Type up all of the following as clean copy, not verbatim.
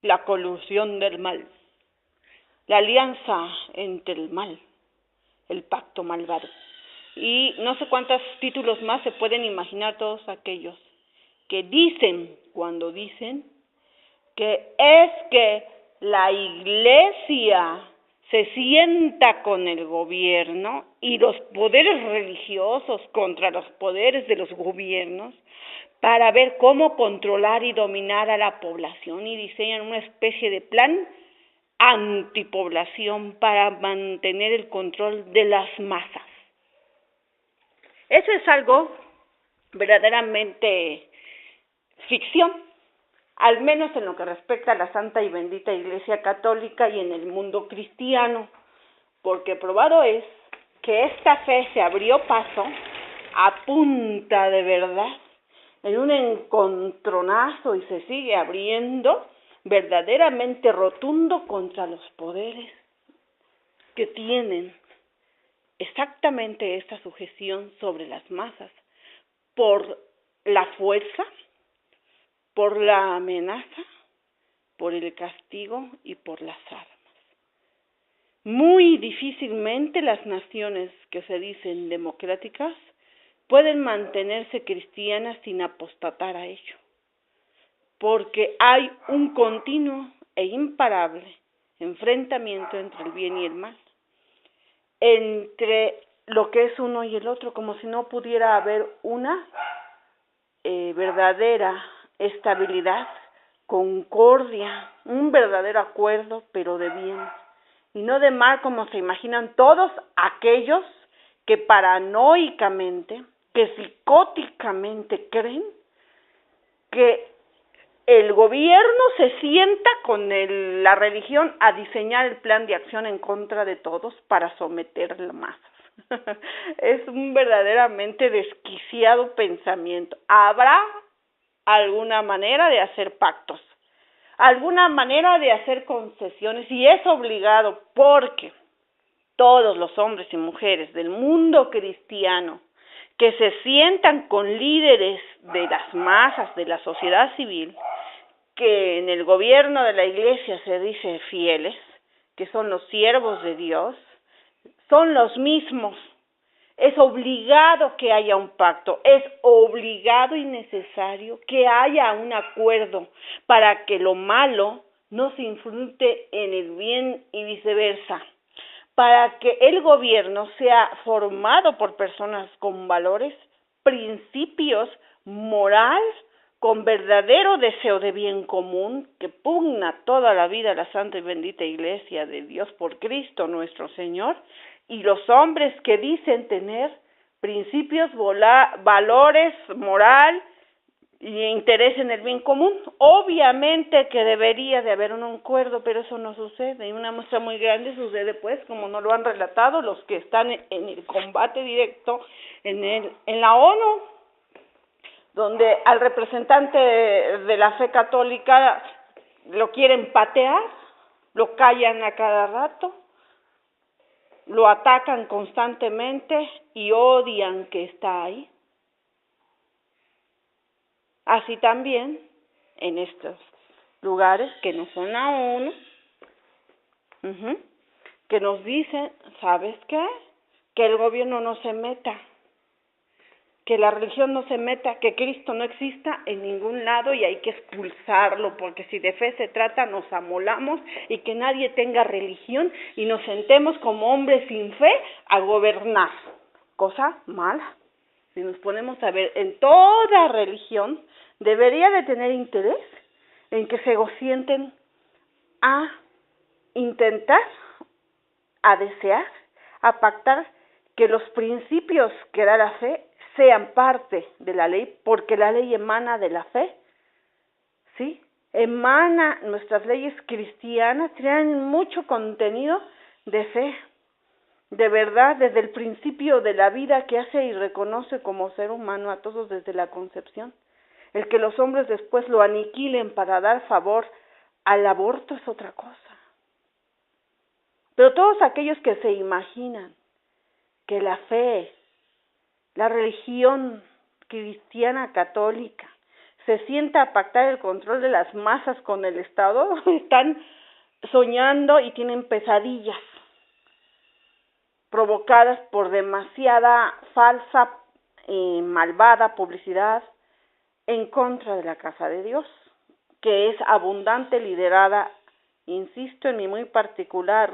la colusión del mal, la alianza entre el mal, el pacto malvado. Y no sé cuántos títulos más se pueden imaginar todos aquellos que dicen, cuando dicen, que la iglesia se sienta con el gobierno y los poderes religiosos contra los poderes de los gobiernos para ver cómo controlar y dominar a la población, y diseñan una especie de plan antipoblación para mantener el control de las masas. Eso es algo verdaderamente ficción, al menos en lo que respecta a la Santa y Bendita Iglesia Católica y en el mundo cristiano, porque probado es que esta fe se abrió paso a punta de verdad, en un encontronazo, y se sigue abriendo verdaderamente rotundo contra los poderes que tienen exactamente esta sujeción sobre las masas, por la fuerza, por la amenaza, por el castigo y por las armas. Muy difícilmente las naciones que se dicen democráticas pueden mantenerse cristianas sin apostatar a ello, porque hay un continuo e imparable enfrentamiento entre el bien y el mal, entre lo que es uno y el otro, como si no pudiera haber una verdadera estabilidad, concordia, un verdadero acuerdo, pero de bien, y no de mal como se imaginan todos aquellos que paranoicamente, que psicóticamente creen que el gobierno se sienta con la religión a diseñar el plan de acción en contra de todos para someter las masas. Es un verdaderamente desquiciado pensamiento. ¿Habrá alguna manera de hacer pactos? ¿Alguna manera de hacer concesiones? Y es obligado, porque todos los hombres y mujeres del mundo cristiano que se sientan con líderes de las masas, de la sociedad civil, que en el gobierno de la iglesia se dice fieles, que son los siervos de Dios, son los mismos. Es obligado que haya un pacto, es obligado y necesario que haya un acuerdo para que lo malo no se infrute en el bien y viceversa, para que el gobierno sea formado por personas con valores, principios, moral, con verdadero deseo de bien común, que pugna toda la vida la Santa y Bendita Iglesia de Dios por Cristo nuestro Señor, y los hombres que dicen tener principios, valores, moral y interés en el bien común. Obviamente que debería de haber un acuerdo, pero eso no sucede, y una muestra muy grande sucede, pues, como nos lo han relatado los que están en el combate directo en la ONU, donde al representante de la fe católica lo quieren patear, lo callan a cada rato, lo atacan constantemente y odian que está ahí. Así también en estos lugares que no son la ONU, que nos dicen, ¿sabes qué? Que el gobierno no se meta, que la religión no se meta, que Cristo no exista en ningún lado y hay que expulsarlo, porque si de fe se trata nos amolamos, y que nadie tenga religión y nos sentemos como hombres sin fe a gobernar. Cosa mala. Si nos ponemos a ver, en toda religión debería de tener interés en que se sienten a intentar, a desear, a pactar que los principios que da la fe sean parte de la ley, porque la ley emana de la fe, ¿sí? Emana, nuestras leyes cristianas traen mucho contenido de fe, de verdad, desde el principio de la vida que hace y reconoce como ser humano a todos desde la concepción. El que los hombres después lo aniquilen para dar favor al aborto es otra cosa. Pero todos aquellos que se imaginan que la fe, la religión cristiana católica, se sienta a pactar el control de las masas con el Estado, están soñando y tienen pesadillas provocadas por demasiada falsa, malvada publicidad en contra de la casa de Dios, que es abundante, liderada, insisto, en mi muy particular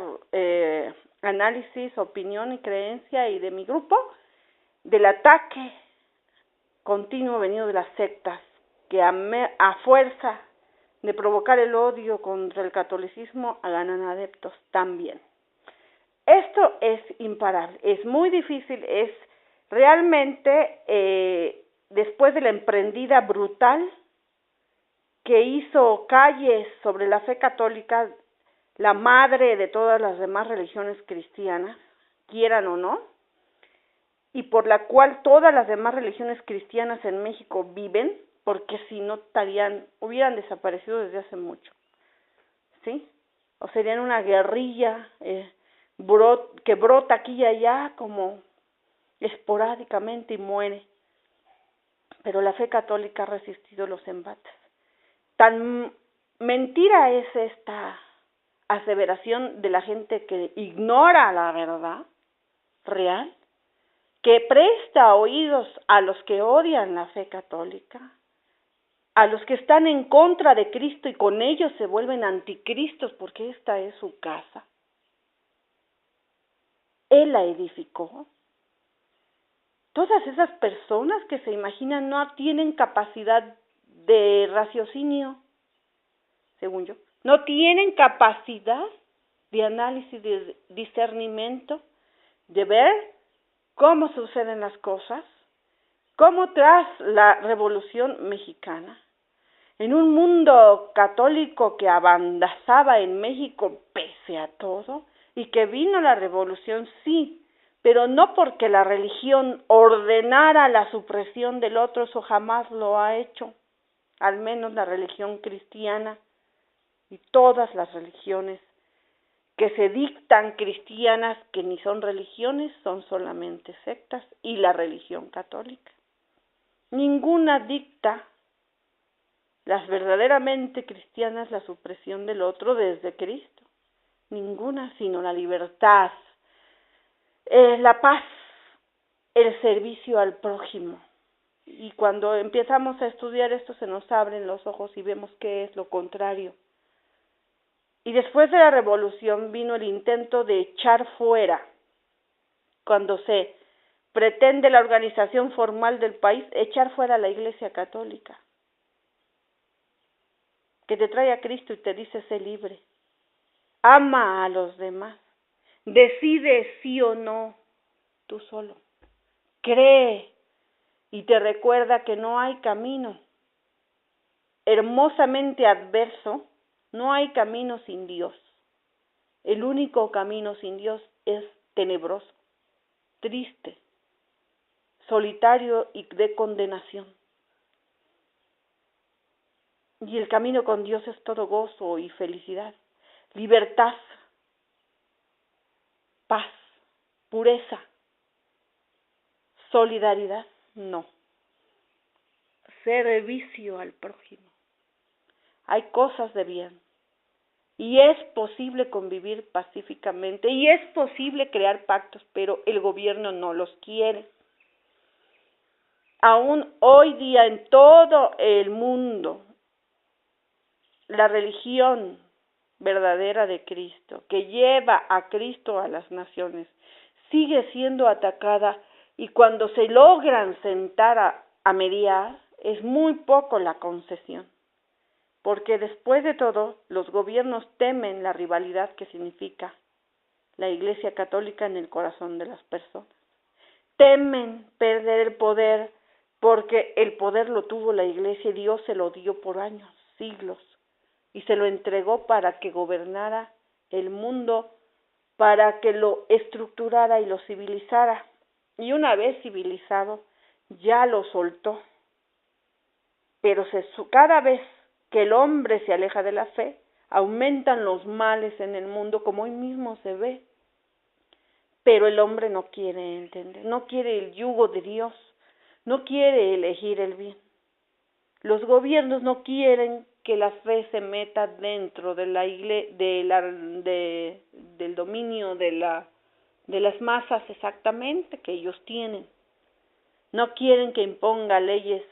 análisis, opinión y creencia y de mi grupo, del ataque continuo venido de las sectas, que a fuerza de provocar el odio contra el catolicismo ganan adeptos también. Esto es imparable, es muy difícil, es realmente después de la emprendida brutal que hizo calles sobre la fe católica, la madre de todas las demás religiones cristianas, quieran o no, y por la cual todas las demás religiones cristianas en México viven, porque si no hubieran desaparecido desde hace mucho, ¿sí? O serían una guerrilla que brota aquí y allá como esporádicamente y muere. Pero la fe católica ha resistido los embates. Tan mentira es esta aseveración de la gente que ignora la verdad real, que presta oídos a los que odian la fe católica, a los que están en contra de Cristo y con ellos se vuelven anticristos porque esta es su casa. Él la edificó. Todas esas personas que se imaginan no tienen capacidad de raciocinio, según yo, no tienen capacidad de análisis, de discernimiento, de ver cómo suceden las cosas, cómo tras la Revolución Mexicana, en un mundo católico que abandazaba en México pese a todo, y que vino la Revolución, sí, pero no porque la religión ordenara la supresión del otro, eso jamás lo ha hecho, al menos la religión cristiana y todas las religiones que se dictan cristianas, que ni son religiones, son solamente sectas, y la religión católica. Ninguna dicta las verdaderamente cristianas la supresión del otro desde Cristo, ninguna, sino la libertad, la paz, el servicio al prójimo. Y cuando empezamos a estudiar esto se nos abren los ojos y vemos que es lo contrario. Y después de la Revolución vino el intento de echar fuera, cuando se pretende la organización formal del país, echar fuera a la Iglesia Católica, que te trae a Cristo y te dice sé libre, ama a los demás, decide sí o no, tú solo, cree y te recuerda que no hay camino hermosamente adverso, no hay camino sin Dios. El único camino sin Dios es tenebroso, triste, solitario y de condenación. Y el camino con Dios es todo gozo y felicidad, libertad, paz, pureza, solidaridad, no. Servicio al prójimo. Hay cosas de bien. Y es posible convivir pacíficamente, y es posible crear pactos, pero el gobierno no los quiere. Aún hoy día en todo el mundo, la religión verdadera de Cristo, que lleva a Cristo a las naciones, sigue siendo atacada, y cuando se logran sentar a mediar, es muy poco la concesión. Porque después de todo, los gobiernos temen la rivalidad que significa la Iglesia Católica en el corazón de las personas. Temen perder el poder, porque el poder lo tuvo la Iglesia y Dios se lo dio por años, siglos, y se lo entregó para que gobernara el mundo, para que lo estructurara y lo civilizara. Y una vez civilizado, ya lo soltó. Pero cada vez que el hombre se aleja de la fe, aumentan los males en el mundo, como hoy mismo se ve. Pero el hombre no quiere entender, no quiere el yugo de Dios, no quiere elegir el bien. Los gobiernos no quieren que la fe se meta dentro de la del dominio de las masas exactamente que ellos tienen. No quieren que imponga leyes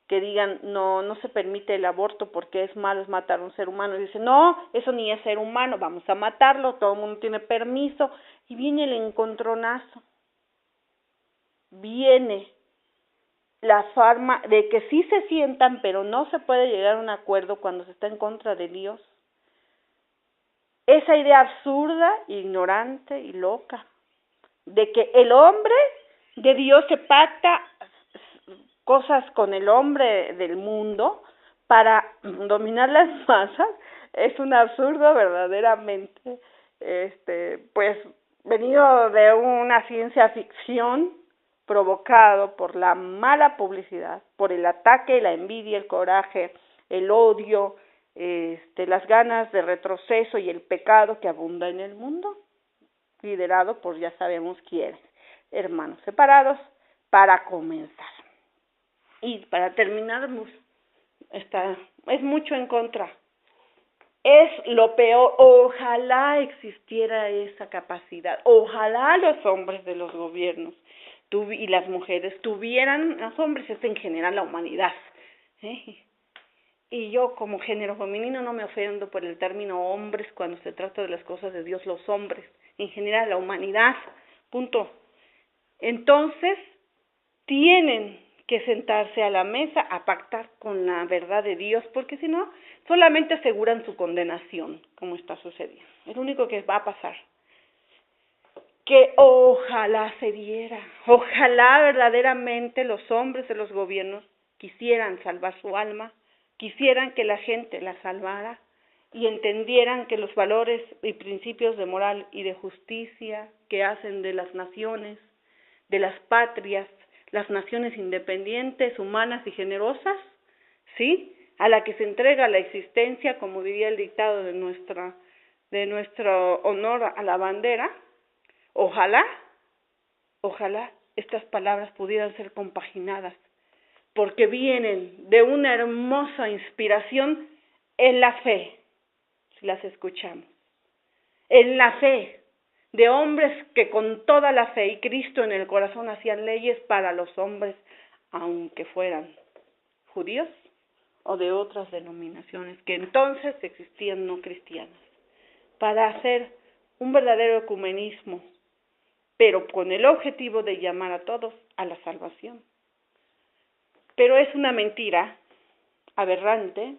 que digan no se permite el aborto porque es malo, es matar a un ser humano. Y dicen, no, eso ni es ser humano, vamos a matarlo, todo el mundo tiene permiso. Y viene el encontronazo. Viene la forma de que sí se sientan, pero no se puede llegar a un acuerdo cuando se está en contra de Dios. Esa idea absurda, ignorante y loca, de que el hombre de Dios se pacta cosas con el hombre del mundo para dominar las masas, es un absurdo verdaderamente, pues venido de una ciencia ficción provocado por la mala publicidad, por el ataque, la envidia, el coraje, el odio, las ganas de retroceso y el pecado que abunda en el mundo, liderado por ya sabemos quiénes, hermanos separados, para comenzar. Y para terminar, es mucho en contra. Es lo peor. Ojalá existiera esa capacidad. Ojalá los hombres de los gobiernos y las mujeres tuvieran, los hombres es en general la humanidad. Y yo como género femenino no me ofendo por el término hombres cuando se trata de las cosas de Dios, los hombres, en general la humanidad, punto. Entonces, tienen que sentarse a la mesa a pactar con la verdad de Dios, porque si no, solamente aseguran su condenación, como está sucediendo. Es lo único que va a pasar. Que ojalá se diera, ojalá verdaderamente los hombres de los gobiernos quisieran salvar su alma, quisieran que la gente la salvara y entendieran que los valores y principios de moral y de justicia que hacen de las naciones, de las patrias, las naciones independientes, humanas y generosas, ¿sí? A la que se entrega la existencia, como diría el dictado de nuestro honor a la bandera. Ojalá estas palabras pudieran ser compaginadas, porque vienen de una hermosa inspiración en la fe, si las escuchamos, en la fe de hombres que con toda la fe y Cristo en el corazón hacían leyes para los hombres, aunque fueran judíos o de otras denominaciones que entonces existían no cristianas, para hacer un verdadero ecumenismo, pero con el objetivo de llamar a todos a la salvación. Pero es una mentira aberrante,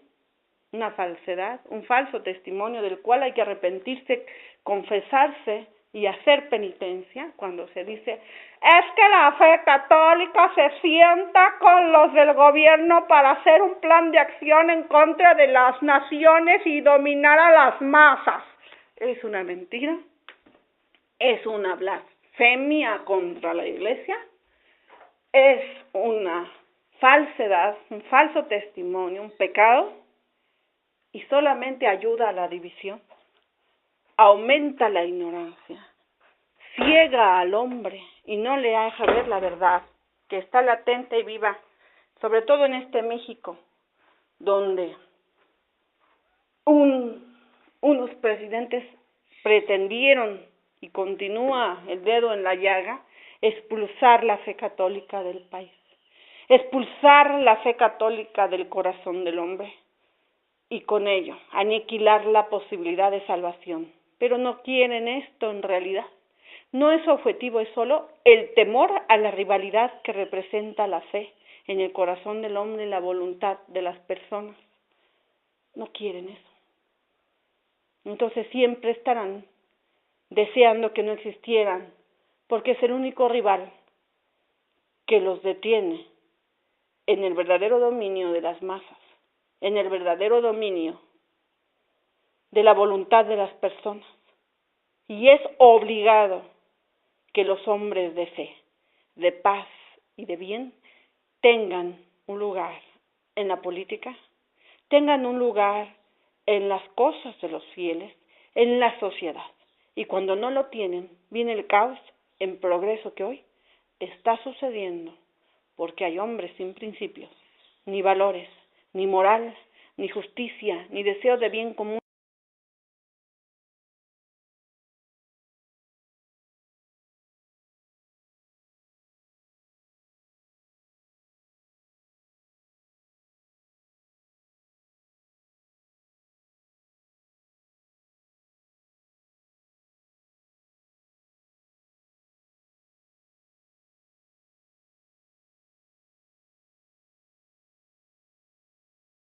una falsedad, un falso testimonio del cual hay que arrepentirse, confesarse y hacer penitencia cuando se dice, es que la fe católica se sienta con los del gobierno para hacer un plan de acción en contra de las naciones y dominar a las masas. Es una mentira, es una blasfemia contra la Iglesia, es una falsedad, un falso testimonio, un pecado, y solamente ayuda a la división, aumenta la ignorancia, ciega al hombre y no le deja ver la verdad que está latente y viva, sobre todo en este México, donde unos presidentes pretendieron, y continúa el dedo en la llaga, expulsar la fe católica del país, expulsar la fe católica del corazón del hombre, y con ello aniquilar la posibilidad de salvación. Pero no quieren esto en realidad. No es su objetivo, es solo el temor a la rivalidad que representa la fe en el corazón del hombre y la voluntad de las personas. No quieren eso. Entonces siempre estarán deseando que no existieran, porque es el único rival que los detiene en el verdadero dominio de las masas, en el verdadero dominio de la voluntad de las personas. Y es obligado que los hombres de fe, de paz y de bien tengan un lugar en la política, tengan un lugar en las cosas de los fieles, en la sociedad. Y cuando no lo tienen, viene el caos en progreso que hoy está sucediendo, porque hay hombres sin principios, ni valores, ni moral, ni justicia, ni deseo de bien común.